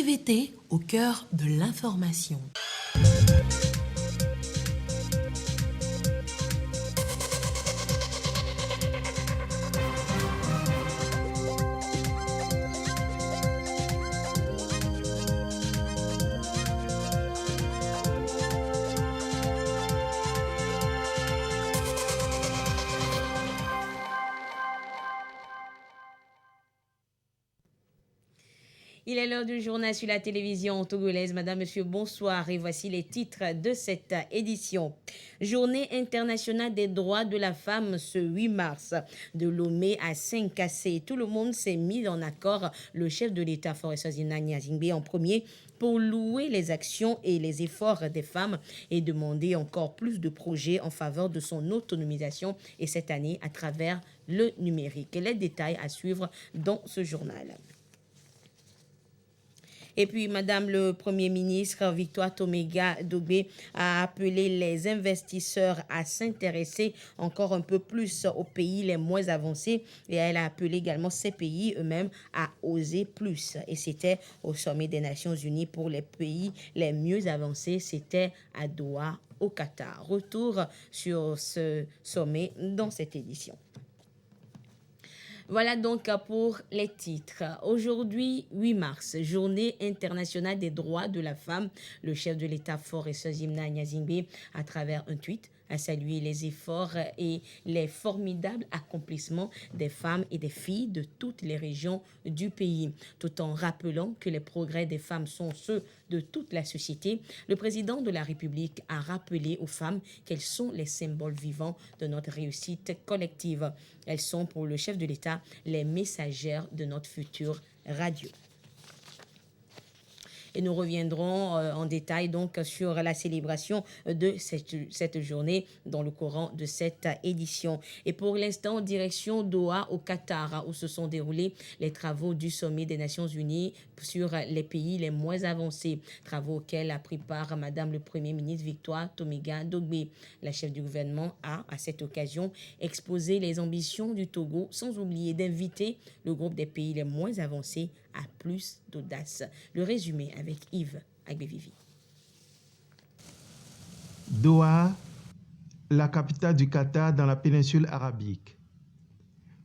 TVT au cœur de l'information. Il est l'heure du journal sur la télévision togolaise. Madame, monsieur, bonsoir. Et voici les titres de cette édition. Journée internationale des droits de la femme ce 8 mars. De Lomé à Saint-Cassé, tout le monde s'est mis en accord. Le chef de l'État, Faure Sozina Nyazingbe, en premier, pour louer les actions et les efforts des femmes et demander encore plus de projets en faveur de son autonomisation et cette année à travers le numérique. Et les détails à suivre dans ce journal. Et puis, Madame le Premier ministre, Victoire Toméga Dogbe, a appelé les investisseurs à s'intéresser encore un peu plus aux pays les moins avancés. Et elle a appelé également ces pays eux-mêmes à oser plus. Et c'était au sommet des Nations Unies pour les pays les mieux avancés. C'était à Doha, au Qatar. Retour sur ce sommet dans cette édition. Voilà donc pour les titres. Aujourd'hui, 8 mars, journée internationale des droits de la femme. Le chef de l'État, Faure Sozina Nyazingbe, à travers un tweet, a salué les efforts et les formidables accomplissements des femmes et des filles de toutes les régions du pays. Tout en rappelant que les progrès des femmes sont ceux de toute la société, le président de la République a rappelé aux femmes qu'elles sont les symboles vivants de notre réussite collective. Elles sont pour le chef de l'État les messagères de notre future radio. Et nous reviendrons en détail donc sur la célébration de cette journée dans le courant de cette édition. Et pour l'instant, direction Doha au Qatar, où se sont déroulés les travaux du sommet des Nations Unies sur les pays les moins avancés. Travaux auxquels a pris part Madame le Premier ministre Victoire Toméga Dogbe. La chef du gouvernement a, à cette occasion, exposé les ambitions du Togo, sans oublier d'inviter le groupe des pays les moins avancés à plus d'audace. Le résumé avec Yves Agbevivi. Doha, la capitale du Qatar dans la péninsule arabique.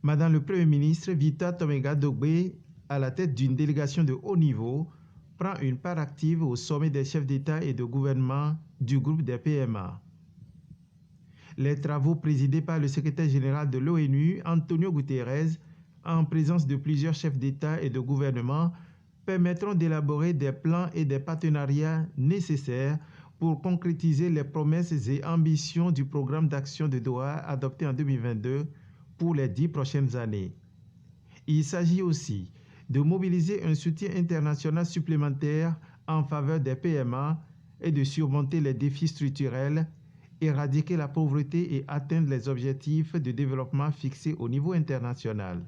Madame le Premier ministre Victoire Toméga Dogbe, à la tête d'une délégation de haut niveau, prend une part active au sommet des chefs d'État et de gouvernement du groupe des PMA. Les travaux présidés par le secrétaire général de l'ONU, Antonio Guterres, en présence de plusieurs chefs d'État et de gouvernement, permettront d'élaborer des plans et des partenariats nécessaires pour concrétiser les promesses et ambitions du programme d'action de Doha adopté en 2022 pour les 10 prochaines années. Il s'agit aussi de mobiliser un soutien international supplémentaire en faveur des PMA et de surmonter les défis structurels, éradiquer la pauvreté et atteindre les objectifs de développement fixés au niveau international.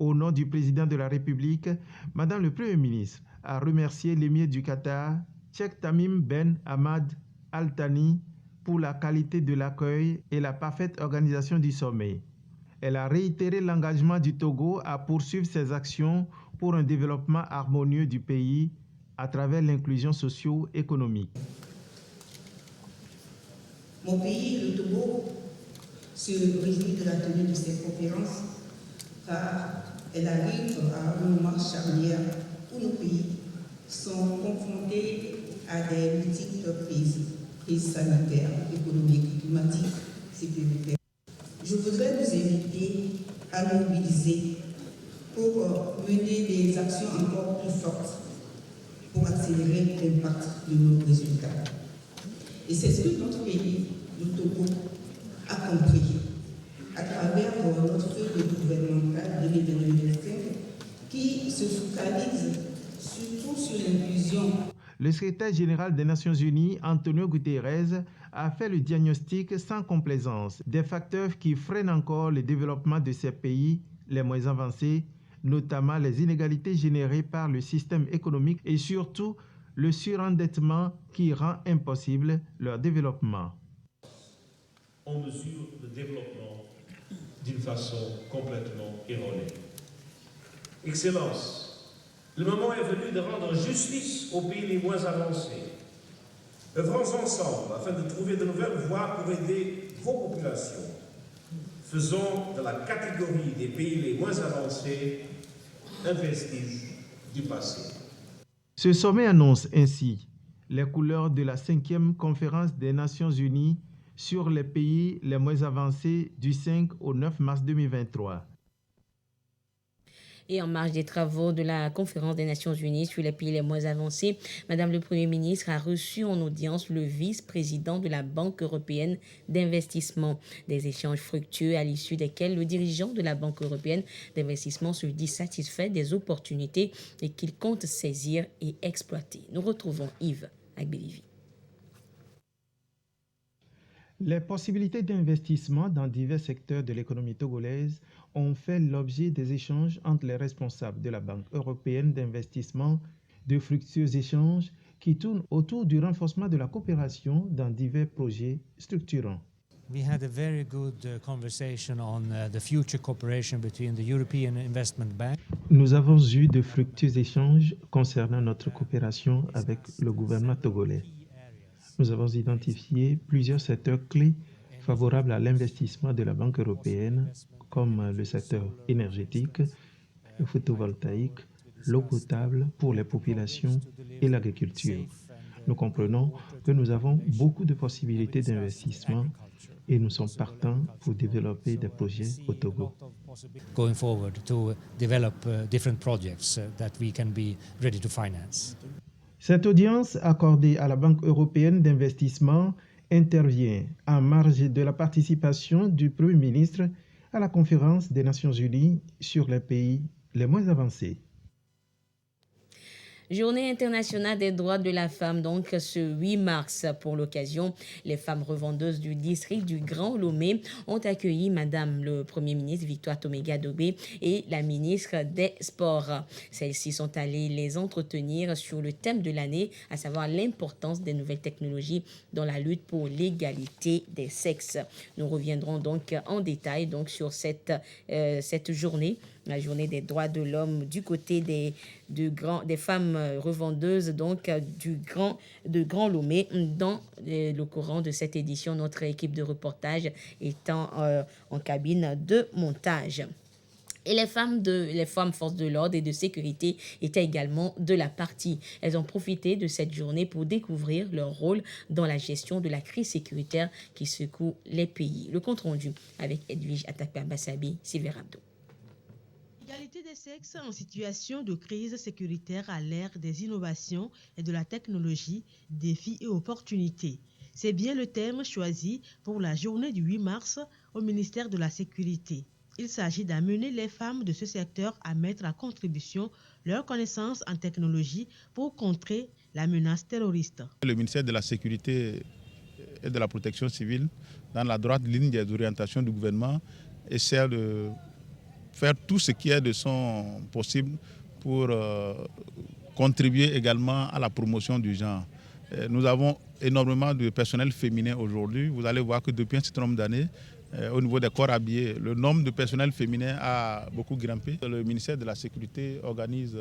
Au nom du président de la République, Madame le Premier ministre a remercié l'émir du Qatar, Cheikh Tamim Ben Hamad Al Thani, pour la qualité de l'accueil et la parfaite organisation du sommet. Elle a réitéré l'engagement du Togo à poursuivre ses actions pour un développement harmonieux du pays à travers l'inclusion socio-économique. Mon pays, le Togo, se réjouit de la tenue de cette conférence car elle arrive à un moment charnière où nos pays sont confrontés à des multiples crises sanitaires, économiques, climatiques, sécuritaires. Je voudrais nous inviter à nous mobiliser pour mener des actions encore plus fortes pour accélérer l'impact de nos résultats. Et c'est ce que notre pays, le Togo, a compris à travers notre feuille gouvernementale 2025 qui se focalise surtout sur l'inclusion. Le secrétaire général des Nations Unies, Antonio Guterres, a fait le diagnostic sans complaisance des facteurs qui freinent encore le développement de ces pays les moins avancés, notamment les inégalités générées par le système économique et surtout le surendettement qui rend impossible leur développement. On mesure le développement d'une façon complètement erronée. Excellence, Le moment est venu de rendre justice aux pays les moins avancés. Œuvrons ensemble afin de trouver de nouvelles voies pour aider vos populations. Faisons de la catégorie des pays les moins avancés un vestige du passé. Ce sommet annonce ainsi les couleurs de la 5e conférence des Nations Unies sur les pays les moins avancés du 5 au 9 mars 2023. Et en marge des travaux de la conférence des Nations Unies sur les pays les moins avancés, Madame le Premier ministre a reçu en audience le vice-président de la Banque européenne d'investissement. Des échanges fructueux à l'issue desquels le dirigeant de la Banque européenne d'investissement se dit satisfait des opportunités et qu'il compte saisir et exploiter. Nous retrouvons Yves Agbelivi. Les possibilités d'investissement dans divers secteurs de l'économie togolaise ont fait l'objet des échanges entre les responsables de la Banque européenne d'investissement, de fructueux échanges qui tournent autour du renforcement de la coopération dans divers projets structurants. We had a very good conversation on the future cooperation between the European Investment Bank. Nous avons eu de fructueux échanges concernant notre coopération avec le gouvernement togolais. Nous avons identifié plusieurs secteurs clés favorables à l'investissement de la Banque européenne, comme le secteur énergétique, le photovoltaïque, l'eau potable pour les populations et l'agriculture. Nous comprenons que nous avons beaucoup de possibilités d'investissement et nous sommes partants pour développer des projets au Togo. Going forward to develop different projects that we can be ready to finance. Cette audience accordée à la Banque européenne d'investissement intervient en marge de la participation du Premier ministre à la conférence des Nations Unies sur les pays les moins avancés. Journée internationale des droits de la femme, donc ce 8 mars. Pour l'occasion, les femmes revendeuses du district du Grand Lomé ont accueilli Madame le Premier ministre Victoire Toméga-Dobé et la ministre des Sports. Celles-ci sont allées les entretenir sur le thème de l'année, à savoir l'importance des nouvelles technologies dans la lutte pour l'égalité des sexes. Nous reviendrons donc en détail donc, sur cette journée, la journée des droits de l'homme du côté des femmes revendeuses donc de Grand Lomé. Dans le courant de cette édition, notre équipe de reportage étant en cabine de montage. Et les femmes forces de l'ordre et de sécurité étaient également de la partie. Elles ont profité de cette journée pour découvrir leur rôle dans la gestion de la crise sécuritaire qui secoue les pays. Le compte rendu avec Edwige Atakper-Bassabi, Sylvain Rabdo. L'égalité des sexes en situation de crise sécuritaire à l'ère des innovations et de la technologie, défis et opportunités. C'est bien le thème choisi pour la journée du 8 mars au ministère de la Sécurité. Il s'agit d'amener les femmes de ce secteur à mettre à contribution leurs connaissances en technologie pour contrer la menace terroriste. Le ministère de la Sécurité et de la Protection civile, dans la droite ligne des orientations du gouvernement, essaie de faire tout ce qui est de son possible pour contribuer également à la promotion du genre. Nous avons énormément de personnel féminin aujourd'hui. Vous allez voir que depuis un certain nombre d'années, au niveau des corps habillés, le nombre de personnel féminin a beaucoup grimpé. Le ministère de la Sécurité organise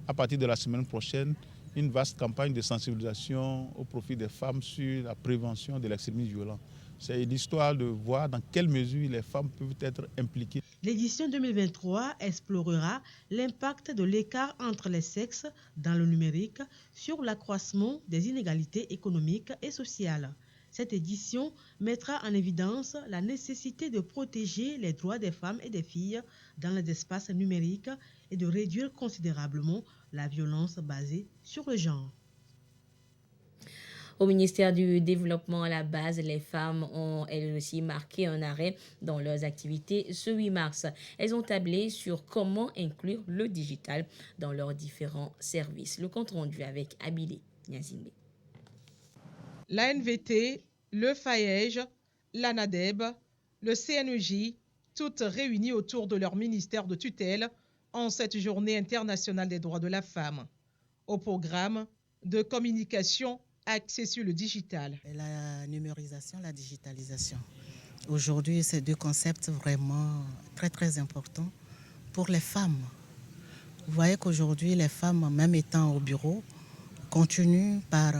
à partir de la semaine prochaine une vaste campagne de sensibilisation au profit des femmes sur la prévention de l'extrémisme violent. C'est une histoire de voir dans quelle mesure les femmes peuvent être impliquées. L'édition 2023 explorera l'impact de l'écart entre les sexes dans le numérique sur l'accroissement des inégalités économiques et sociales. Cette édition mettra en évidence la nécessité de protéger les droits des femmes et des filles dans les espaces numériques et de réduire considérablement la violence basée sur le genre. Au ministère du Développement à la base, les femmes ont elles aussi marqué un arrêt dans leurs activités ce 8 mars. Elles ont tablé sur comment inclure le digital dans leurs différents services. Le compte rendu avec Abilé Niazimbe. L'ANVT, le FAEJ, l'ANADEB, le CNEJ, toutes réunies autour de leur ministère de tutelle en cette journée internationale des droits de la femme. Au programme de communication axé sur le digital. La numérisation, la digitalisation. Aujourd'hui, c'est deux concepts vraiment très très importants pour les femmes. Vous voyez qu'aujourd'hui, les femmes, même étant au bureau, continuent par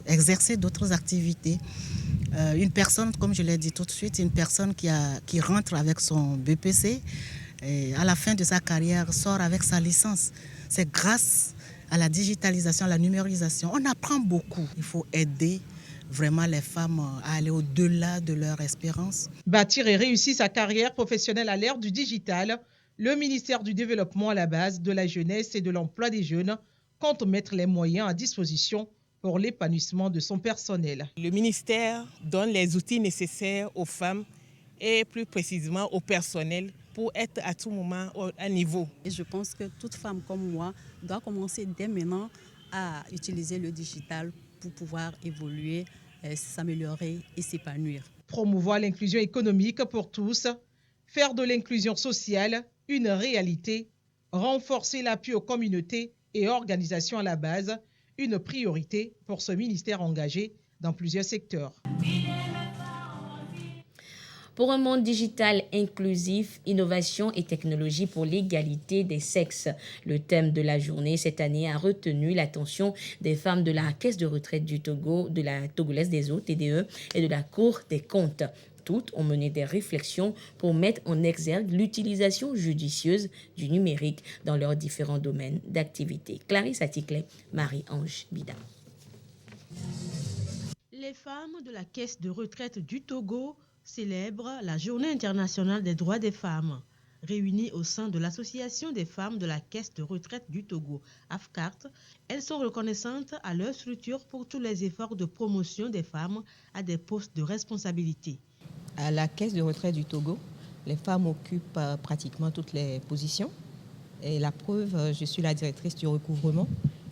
exercer d'autres activités. Une personne, comme je l'ai dit tout de suite, une personne qui rentre avec son BPC et à la fin de sa carrière sort avec sa licence. C'est grâce à la digitalisation, à la numérisation. On apprend beaucoup. Il faut aider vraiment les femmes à aller au-delà de leur espérance. Bâtir et réussir sa carrière professionnelle à l'ère du digital, le ministère du Développement à la base de la jeunesse et de l'emploi des jeunes compte mettre les moyens à disposition pour l'épanouissement de son personnel. Le ministère donne les outils nécessaires aux femmes et plus précisément au personnel pour être à tout moment à niveau. Et je pense que toute femme comme moi doit commencer dès maintenant à utiliser le digital pour pouvoir évoluer, s'améliorer et s'épanouir. Promouvoir l'inclusion économique pour tous, faire de l'inclusion sociale une réalité, renforcer l'appui aux communautés et organisations à la base, une priorité pour ce ministère engagé dans plusieurs secteurs. Pour un monde digital inclusif, innovation et technologie pour l'égalité des sexes. Le thème de la journée cette année a retenu l'attention des femmes de la Caisse de retraite du Togo, de la Togolaise des eaux, TDE, et de la Cour des comptes. Toutes ont mené des réflexions pour mettre en exergue l'utilisation judicieuse du numérique dans leurs différents domaines d'activité. Clarisse Aticlet, Marie-Ange Bida. Les femmes de la Caisse de retraite du Togo célèbrent la Journée internationale des droits des femmes. Réunies au sein de l'Association des femmes de la Caisse de retraite du Togo, AFCART, elles sont reconnaissantes à leur structure pour tous les efforts de promotion des femmes à des postes de responsabilité. À la Caisse de retraite du Togo, les femmes occupent pratiquement toutes les positions. Et la preuve, je suis la directrice du recouvrement.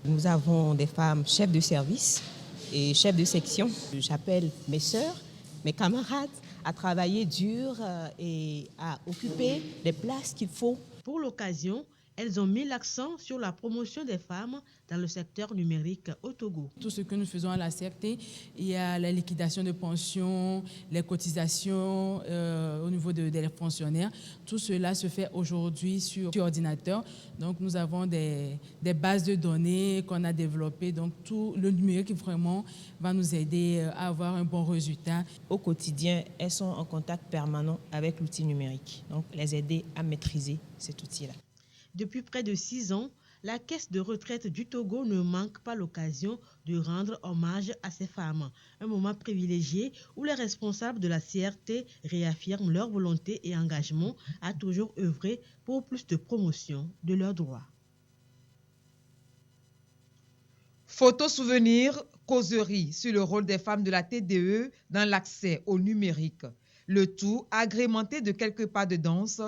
Nous avons des femmes chefs de service et chefs de section. J'appelle mes sœurs, mes camarades, à travailler dur et à occuper les places qu'il faut. Pour l'occasion, elles ont mis l'accent sur la promotion des femmes dans le secteur numérique au Togo. Tout ce que nous faisons à la CRT, il y a la liquidation de pensions, les cotisations au niveau des fonctionnaires. Tout cela se fait aujourd'hui sur ordinateur. Donc nous avons des bases de données qu'on a développées. Donc tout le numérique vraiment va nous aider à avoir un bon résultat. Au quotidien, elles sont en contact permanent avec l'outil numérique. Donc les aider à maîtriser cet outil-là. Depuis près de 6 ans, la Caisse de retraite du Togo ne manque pas l'occasion de rendre hommage à ces femmes. Un moment privilégié où les responsables de la CRT réaffirment leur volonté et engagement à toujours œuvrer pour plus de promotion de leurs droits. Photos souvenirs, causeries sur le rôle des femmes de la TDE dans l'accès au numérique. Le tout agrémenté de quelques pas de danse.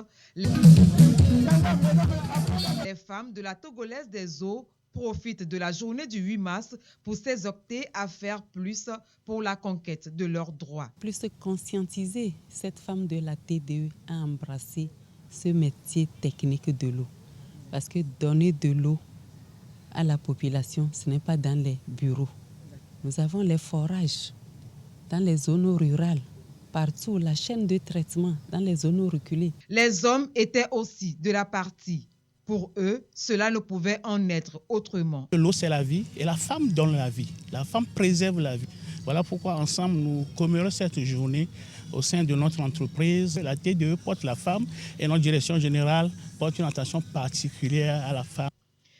Les femmes de la Togolaise des eaux profitent de la journée du 8 mars pour s'exhorter à faire plus pour la conquête de leurs droits. Plus conscientiser cette femme de la TDE à embrasser ce métier technique de l'eau. Parce que donner de l'eau à la population, ce n'est pas dans les bureaux. Nous avons les forages dans les zones rurales. Partout, la chaîne de traitement dans les zones reculées. Les hommes étaient aussi de la partie. Pour eux, cela ne pouvait en être autrement. L'eau, c'est la vie et la femme donne la vie. La femme préserve la vie. Voilà pourquoi ensemble, nous commémorons cette journée au sein de notre entreprise. La TDE porte la femme et notre direction générale porte une attention particulière à la femme.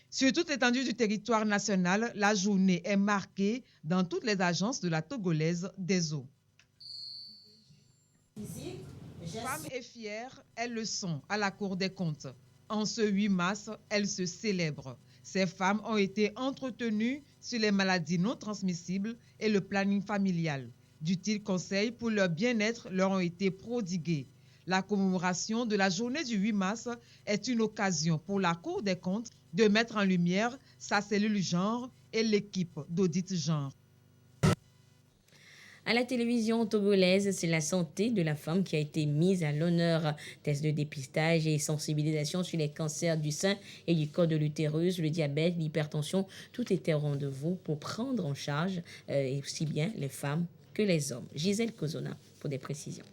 Sur toute l'étendue du territoire national, la journée est marquée dans toutes les agences de la Togolaise des eaux. Femmes et fières, elles le sont à la Cour des comptes. En ce 8 mars, elles se célèbrent. Ces femmes ont été entretenues sur les maladies non transmissibles et le planning familial. D'utiles conseils pour leur bien-être leur ont été prodigués. La commémoration de la journée du 8 mars est une occasion pour la Cour des comptes de mettre en lumière sa cellule genre et l'équipe d'audit genre. À la télévision togolaise, c'est la santé de la femme qui a été mise à l'honneur. Tests de dépistage et sensibilisation sur les cancers du sein et du col de l'utérus, le diabète, l'hypertension, tout était au rendez-vous pour prendre en charge aussi bien les femmes que les hommes. Gisèle Kozona pour des précisions.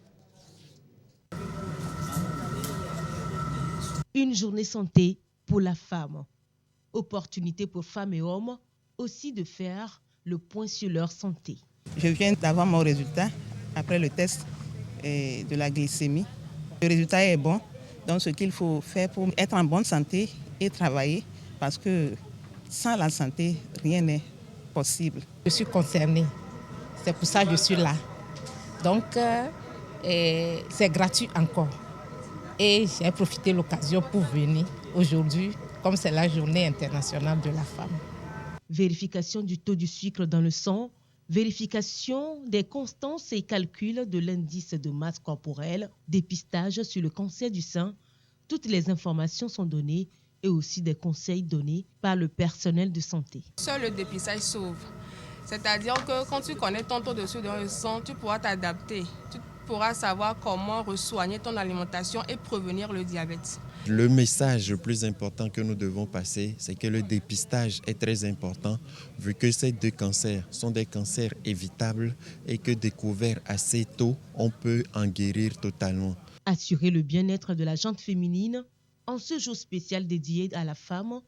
Une journée santé pour la femme. Opportunité pour femmes et hommes aussi de faire le point sur leur santé. Je viens d'avoir mon résultat après le test de la glycémie. Le résultat est bon, donc ce qu'il faut faire pour être en bonne santé et travailler, parce que sans la santé, rien n'est possible. Je suis concernée, c'est pour ça que je suis là. Donc, c'est gratuit encore. Et j'ai profité de l'occasion pour venir aujourd'hui, comme c'est la journée internationale de la femme. Vérification du taux du sucre dans le sang, vérification des constances et calcul de l'indice de masse corporelle, dépistage sur le cancer du sein. Toutes les informations sont données et aussi des conseils donnés par le personnel de santé. Seul le dépistage sauve. C'est-à-dire que quand tu connais ton taux de sucre dans le sang, tu pourras t'adapter. Tu pourras savoir comment soigner ton alimentation et prévenir le diabète. Le message le plus important que nous devons passer, c'est que le dépistage est très important vu que ces deux cancers sont des cancers évitables et que découverts assez tôt, on peut en guérir totalement. Assurer le bien-être de la gente féminine en ce jour spécial dédié à la femme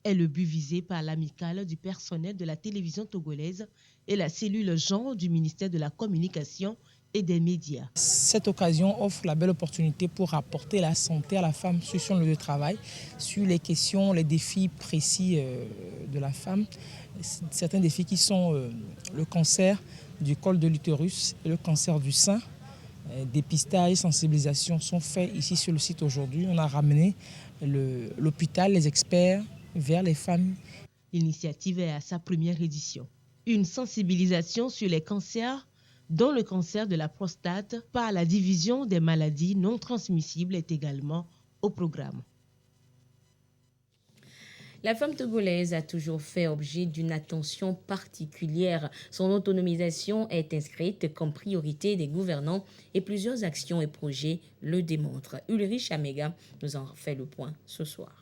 est le but visé par l'amicale du personnel de la télévision togolaise et la cellule genre du ministère de la Communication et des médias. Cette occasion offre la belle opportunité pour apporter la santé à la femme sur son lieu de travail, sur les questions, les défis précis de la femme. Certains défis qui sont le cancer du col de l'utérus et le cancer du sein. Dépistage et sensibilisation sont faits ici sur le site aujourd'hui. On a ramené l'hôpital, les experts vers les femmes. L'initiative est à sa première édition. Une sensibilisation sur les cancers, dont le cancer de la prostate par la division des maladies non transmissibles est également au programme. La femme togolaise a toujours fait objet d'une attention particulière. Son autonomisation est inscrite comme priorité des gouvernants et plusieurs actions et projets le démontrent. Ulrich Amega nous en fait le point ce soir.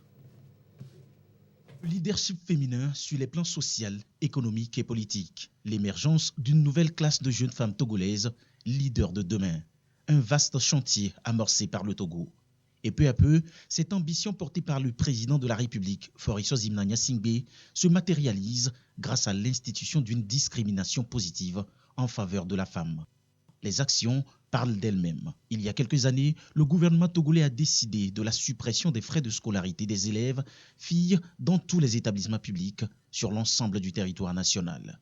Leadership féminin sur les plans social, économique et politique. L'émergence d'une nouvelle classe de jeunes femmes togolaises, leaders de demain. Un vaste chantier amorcé par le Togo. Et peu à peu, cette ambition portée par le président de la République, Faure Sozimna Singbe, se matérialise grâce à l'institution d'une discrimination positive en faveur de la femme. Les actions parlent d'elles-mêmes. Il y a quelques années, le gouvernement togolais a décidé de la suppression des frais de scolarité des élèves, filles, dans tous les établissements publics sur l'ensemble du territoire national.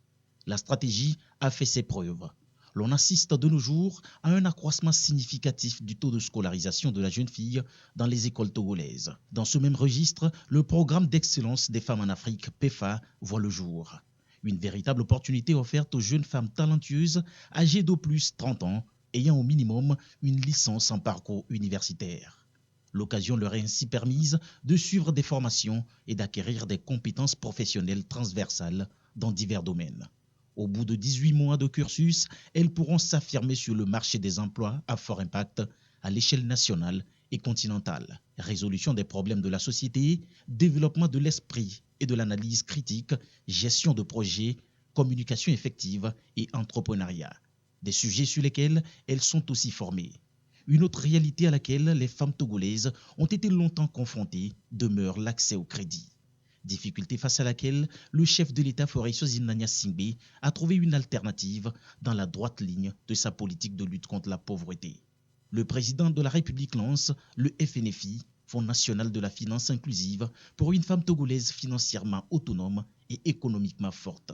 La stratégie a fait ses preuves. L'on assiste de nos jours à un accroissement significatif du taux de scolarisation de la jeune fille dans les écoles togolaises. Dans ce même registre, le programme d'excellence des femmes en Afrique, PEFA, voit le jour. Une véritable opportunité offerte aux jeunes femmes talentueuses âgées d'au plus 30 ans, ayant au minimum une licence en parcours universitaire. L'occasion leur est ainsi permise de suivre des formations et d'acquérir des compétences professionnelles transversales dans divers domaines. Au bout de 18 mois de cursus, elles pourront s'affirmer sur le marché des emplois à fort impact à l'échelle nationale et continentale. Résolution des problèmes de la société, développement de l'esprit et de l'analyse critique, gestion de projets, communication effective et entrepreneuriat. Des sujets sur lesquels elles sont aussi formées. Une autre réalité à laquelle les femmes togolaises ont été longtemps confrontées demeure l'accès au crédit. Difficulté face à laquelle le chef de l'État Faure Sozimna Singbe a trouvé une alternative dans la droite ligne de sa politique de lutte contre la pauvreté. Le président de la République lance le FNFI, Fonds national de la finance inclusive, pour une femme togolaise financièrement autonome et économiquement forte.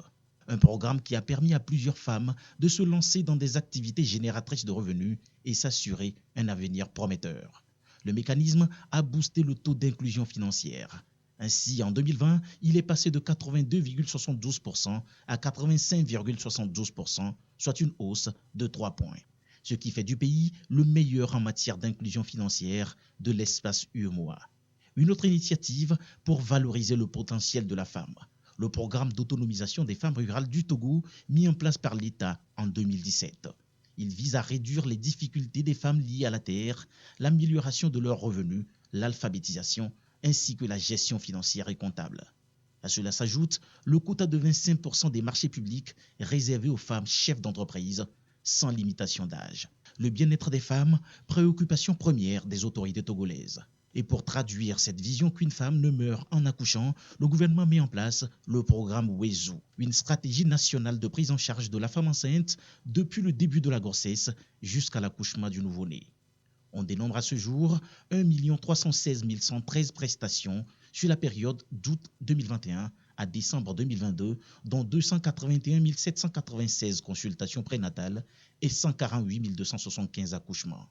Un programme qui a permis à plusieurs femmes de se lancer dans des activités génératrices de revenus et s'assurer un avenir prometteur. Le mécanisme a boosté le taux d'inclusion financière. Ainsi, en 2020, il est passé de 82,72% à 85,72%, soit une hausse de 3 points. Ce qui fait du pays le meilleur en matière d'inclusion financière de l'espace UEMOA. Une autre initiative pour valoriser le potentiel de la femme. Le programme d'autonomisation des femmes rurales du Togo, mis en place par l'État en 2017. Il vise à réduire les difficultés des femmes liées à la terre, l'amélioration de leurs revenus, l'alphabétisation, ainsi que la gestion financière et comptable. À cela s'ajoute le quota de 25% des marchés publics réservés aux femmes chefs d'entreprise, sans limitation d'âge. Le bien-être des femmes, préoccupation première des autorités togolaises. Et pour traduire cette vision qu'une femme ne meurt en accouchant, le gouvernement met en place le programme WEZU, une stratégie nationale de prise en charge de la femme enceinte depuis le début de la grossesse jusqu'à l'accouchement du nouveau-né. On dénombre à ce jour 1 316 113 prestations sur la période d'août 2021 à décembre 2022, dont 281 796 consultations prénatales et 148 275 accouchements.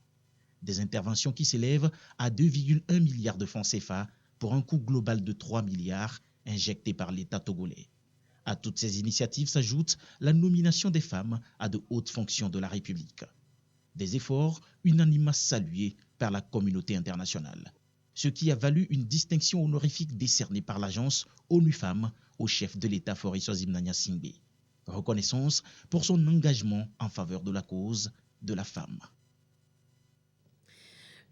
Des interventions qui s'élèvent à 2,1 milliards de francs CFA pour un coût global de 3 milliards injectés par l'État togolais. À toutes ces initiatives s'ajoute la nomination des femmes à de hautes fonctions de la République. Des efforts unanimement salués par la communauté internationale, ce qui a valu une distinction honorifique décernée par l'agence ONU Femmes au chef de l'État Faure Essozim Singbe. Reconnaissance pour son engagement en faveur de la cause de la femme.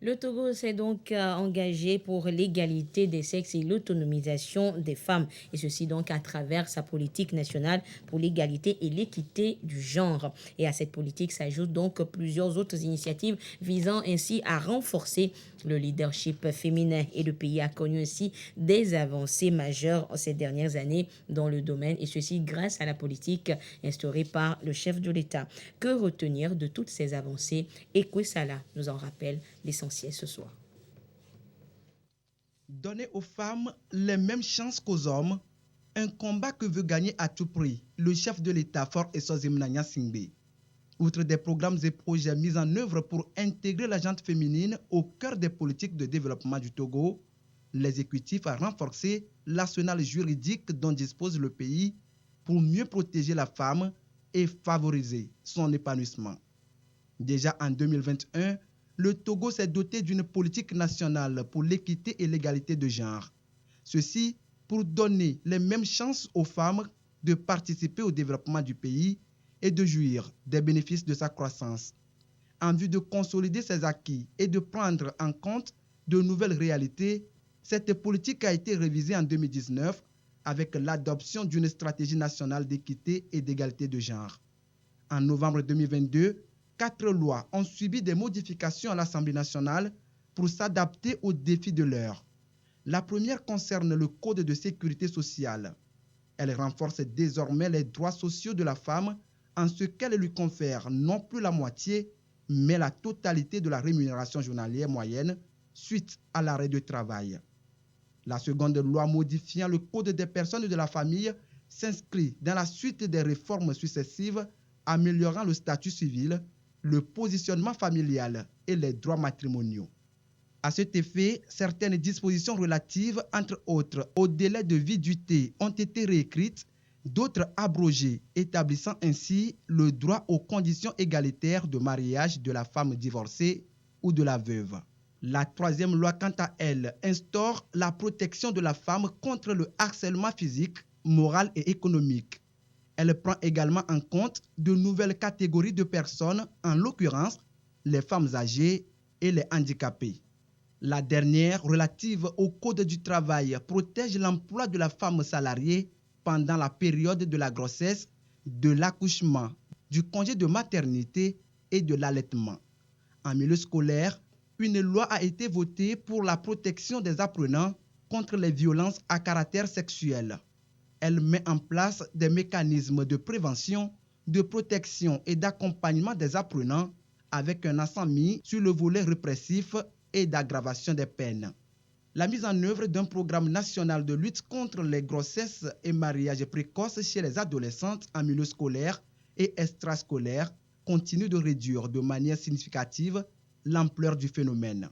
Le Togo s'est donc engagé pour l'égalité des sexes et l'autonomisation des femmes, et ceci donc à travers sa politique nationale pour l'égalité et l'équité du genre. Et à cette politique s'ajoutent donc plusieurs autres initiatives visant ainsi à renforcer le leadership féminin. Et le pays a connu ainsi des avancées majeures ces dernières années dans le domaine, et ceci grâce à la politique instaurée par le chef de l'État. Que retenir de toutes ces avancées? Ekwesala nous en rappelle l'essentiel ce soir. Donner aux femmes les mêmes chances qu'aux hommes, un combat que veut gagner à tout prix le chef de l'État Faure Essozim Singbe. Outre des programmes et projets mis en œuvre pour intégrer la gente féminine au cœur des politiques de développement du Togo, l'exécutif a renforcé l'arsenal juridique dont dispose le pays pour mieux protéger la femme et favoriser son épanouissement. Déjà en 2021, le Togo s'est doté d'une politique nationale pour l'équité et l'égalité de genre. Ceci pour donner les mêmes chances aux femmes de participer au développement du pays et de jouir des bénéfices de sa croissance. En vue de consolider ses acquis et de prendre en compte de nouvelles réalités, cette politique a été révisée en 2019 avec l'adoption d'une stratégie nationale d'équité et d'égalité de genre. En novembre 2022, 4 lois ont subi des modifications à l'Assemblée nationale pour s'adapter aux défis de l'heure. La première concerne le Code de sécurité sociale. Elle renforce désormais les droits sociaux de la femme en ce qu'elle lui confère non plus la moitié, mais la totalité de la rémunération journalière moyenne suite à l'arrêt de travail. La seconde loi modifiant le Code des personnes de la famille s'inscrit dans la suite des réformes successives améliorant le statut civil, le positionnement familial et les droits matrimoniaux. À cet effet, certaines dispositions relatives, entre autres, au délai de viduité ont été réécrites, d'autres abrogées, établissant ainsi le droit aux conditions égalitaires de mariage de la femme divorcée ou de la veuve. La troisième loi, quant à elle, instaure la protection de la femme contre le harcèlement physique, moral et économique. Elle prend également en compte de nouvelles catégories de personnes, en l'occurrence les femmes âgées et les handicapés. La dernière, relative au Code du travail, protège l'emploi de la femme salariée pendant la période de la grossesse, de l'accouchement, du congé de maternité et de l'allaitement. En milieu scolaire, une loi a été votée pour la protection des apprenants contre les violences à caractère sexuel. Elle met en place des mécanismes de prévention, de protection et d'accompagnement des apprenants avec un accent mis sur le volet répressif et d'aggravation des peines. La mise en œuvre d'un programme national de lutte contre les grossesses et mariages précoces chez les adolescentes en milieu scolaire et extrascolaire continue de réduire de manière significative l'ampleur du phénomène.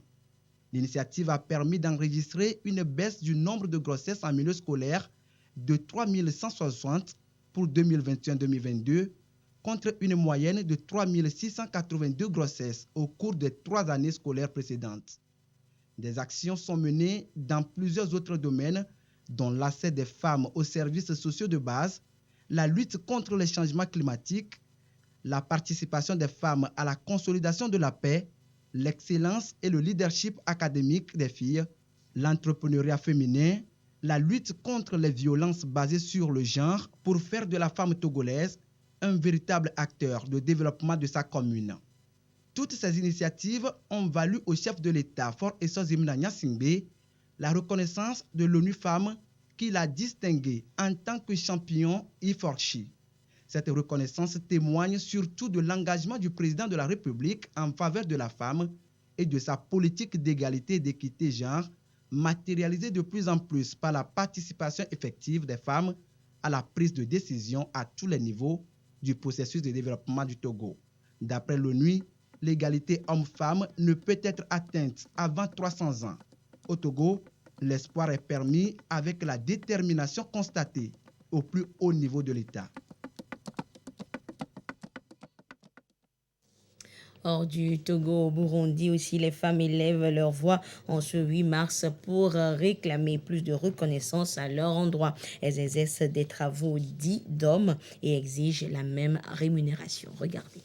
L'initiative a permis d'enregistrer une baisse du nombre de grossesses en milieu scolaire de 3160 pour 2021-2022 contre une moyenne de 3682 grossesses au cours des 3 années scolaires précédentes. Des actions sont menées dans plusieurs autres domaines, dont l'accès des femmes aux services sociaux de base, la lutte contre les changements climatiques, la participation des femmes à la consolidation de la paix, l'excellence et le leadership académique des filles, l'entrepreneuriat féminin, la lutte contre les violences basées sur le genre pour faire de la femme togolaise un véritable acteur de développement de sa commune. Toutes ces initiatives ont valu au chef de l'État, Faure Esozimna Gnassingbé, la reconnaissance de l'ONU Femmes qui l'a distingué en tant que champion IFORCHI. Cette reconnaissance témoigne surtout de l'engagement du président de la République en faveur de la femme et de sa politique d'égalité et d'équité genre, matérialisée de plus en plus par la participation effective des femmes à la prise de décision à tous les niveaux du processus de développement du Togo. D'après l'ONU, l'égalité homme-femme ne peut être atteinte avant 300 ans. Au Togo, l'espoir est permis avec la détermination constatée au plus haut niveau de l'État. Hors du Togo, au Burundi aussi, les femmes élèvent leur voix en ce 8 mars pour réclamer plus de reconnaissance à leur endroit. Elles exercent des travaux dits d'hommes et exigent la même rémunération. Regardez.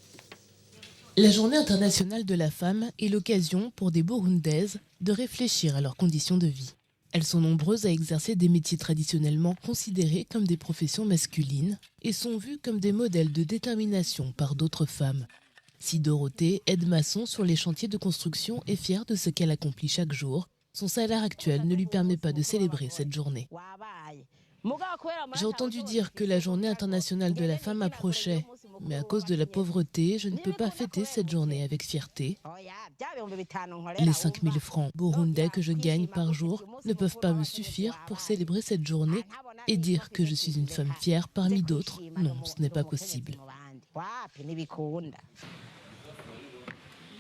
La Journée internationale de la femme est l'occasion pour des Burundaises de réfléchir à leurs conditions de vie. Elles sont nombreuses à exercer des métiers traditionnellement considérés comme des professions masculines et sont vues comme des modèles de détermination par d'autres femmes. Si Dorothée, aide-maçon sur les chantiers de construction, est fière de ce qu'elle accomplit chaque jour, son salaire actuel ne lui permet pas de célébrer cette journée. J'ai entendu dire que la Journée internationale de la femme approchait, mais à cause de la pauvreté, je ne peux pas fêter cette journée avec fierté. Les 5 000 francs burundais que je gagne par jour ne peuvent pas me suffire pour célébrer cette journée et dire que je suis une femme fière parmi d'autres. Non, ce n'est pas possible.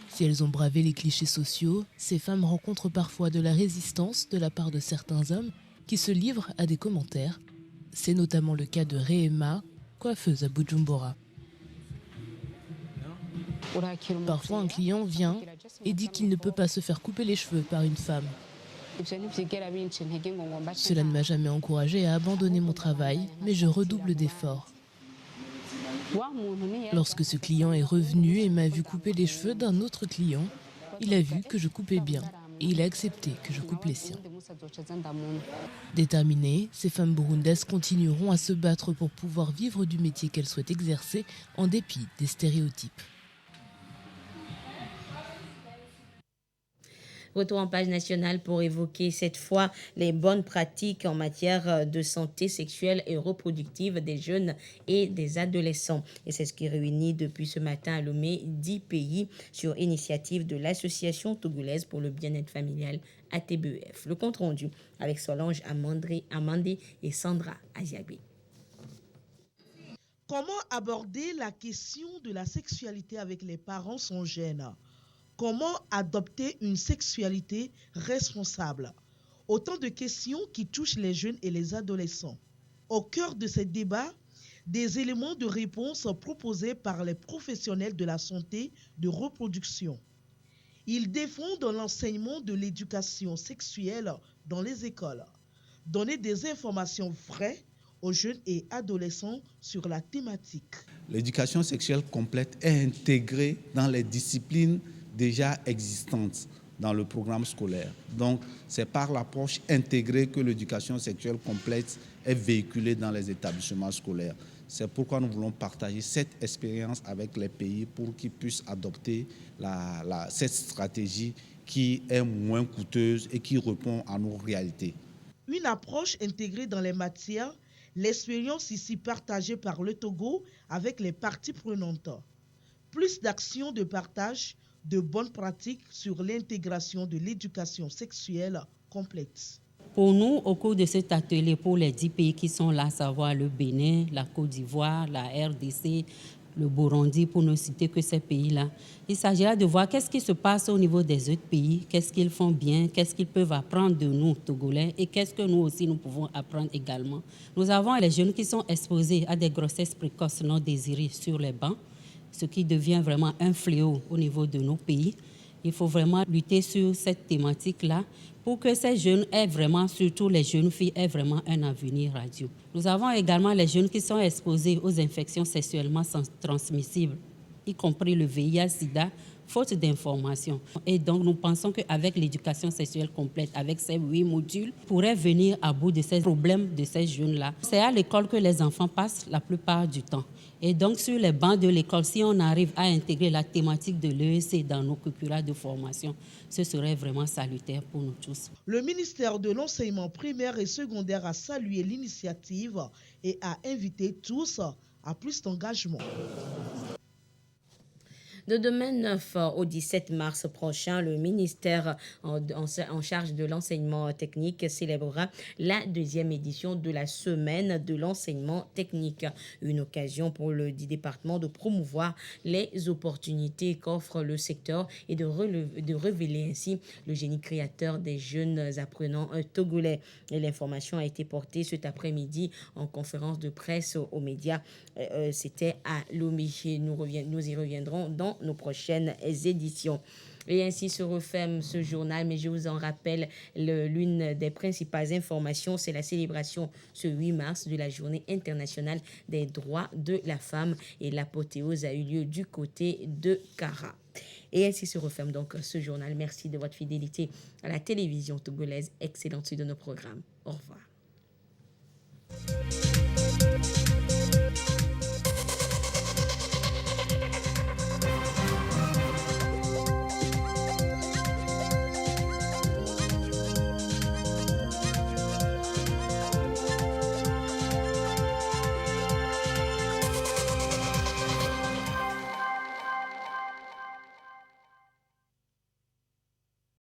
Si elles ont bravé les clichés sociaux, ces femmes rencontrent parfois de la résistance de la part de certains hommes qui se livrent à des commentaires. C'est notamment le cas de Rehema, coiffeuse à Bujumbura. Parfois, un client vient et dit qu'il ne peut pas se faire couper les cheveux par une femme. Cela ne m'a jamais encouragée à abandonner mon travail, mais je redouble d'efforts. Lorsque ce client est revenu et m'a vu couper les cheveux d'un autre client, il a vu que je coupais bien et il a accepté que je coupe les siens. Déterminées, ces femmes burundaises continueront à se battre pour pouvoir vivre du métier qu'elles souhaitent exercer en dépit des stéréotypes. Retour en page nationale pour évoquer cette fois les bonnes pratiques en matière de santé sexuelle et reproductive des jeunes et des adolescents. Et c'est ce qui réunit depuis ce matin à Lomé 10 pays sur initiative de l'Association togolaise pour le bien-être familial ATBEF. Le compte rendu avec Solange Amandé et Sandra Aziabé. Comment aborder la question de la sexualité avec les parents sont jeunes? Comment adopter une sexualité responsable? Autant de questions qui touchent les jeunes et les adolescents. Au cœur de ces débats, des éléments de réponse proposés par les professionnels de la santé de reproduction. Ils défendent l'enseignement de l'éducation sexuelle dans les écoles, donner des informations vraies aux jeunes et adolescents sur la thématique. L'éducation sexuelle complète est intégrée dans les disciplines déjà existantes dans le programme scolaire. Donc, c'est par l'approche intégrée que l'éducation sexuelle complète est véhiculée dans les établissements scolaires. C'est pourquoi nous voulons partager cette expérience avec les pays pour qu'ils puissent adopter cette stratégie qui est moins coûteuse et qui répond à nos réalités. Une approche intégrée dans les matières, l'expérience ici partagée par le Togo avec les parties prenantes. Plus d'actions de partage, de bonnes pratiques sur l'intégration de l'éducation sexuelle complète. Pour nous, au cours de cet atelier, pour les 10 pays qui sont là, à savoir le Bénin, la Côte d'Ivoire, la RDC, le Burundi, pour ne citer que ces pays-là, il s'agira de voir qu'est-ce qui se passe au niveau des autres pays, qu'est-ce qu'ils font bien, qu'est-ce qu'ils peuvent apprendre de nous, Togolais, et qu'est-ce que nous aussi, nous pouvons apprendre également. Nous avons les jeunes qui sont exposés à des grossesses précoces non désirées sur les bancs, ce qui devient vraiment un fléau au niveau de nos pays. Il faut vraiment lutter sur cette thématique-là pour que ces jeunes aient vraiment, surtout les jeunes filles, aient vraiment un avenir radieux. Nous avons également les jeunes qui sont exposés aux infections sexuellement transmissibles, y compris le VIH-Sida, faute d'information. Et donc, nous pensons qu'avec l'éducation sexuelle complète, avec ces 8 modules, on pourrait venir à bout de ces problèmes de ces jeunes-là. C'est à l'école que les enfants passent la plupart du temps. Et donc, sur les bancs de l'école, si on arrive à intégrer la thématique de l'EEC dans nos curricula de formation, ce serait vraiment salutaire pour nous tous. Le ministère de l'Enseignement primaire et secondaire a salué l'initiative et a invité tous à plus d'engagement. De demain 9 au 17 mars prochain, le ministère en charge de l'enseignement technique célébrera la 2e édition de la semaine de l'enseignement technique. Une occasion pour le département de promouvoir les opportunités qu'offre le secteur et de révéler ainsi le génie créateur des jeunes apprenants togolais. Et l'information a été portée cet après-midi en conférence de presse aux médias. C'était à Lomé. Nous y reviendrons dans nos prochaines éditions. Et ainsi se referme ce journal, mais je vous en rappelle l'une des principales informations, c'est la célébration ce 8 mars de la Journée internationale des droits de la femme et l'apothéose a eu lieu du côté de Kara. Et ainsi se referme donc ce journal. Merci de votre fidélité à la télévision togolaise. Excellente suite de nos programmes. Au revoir.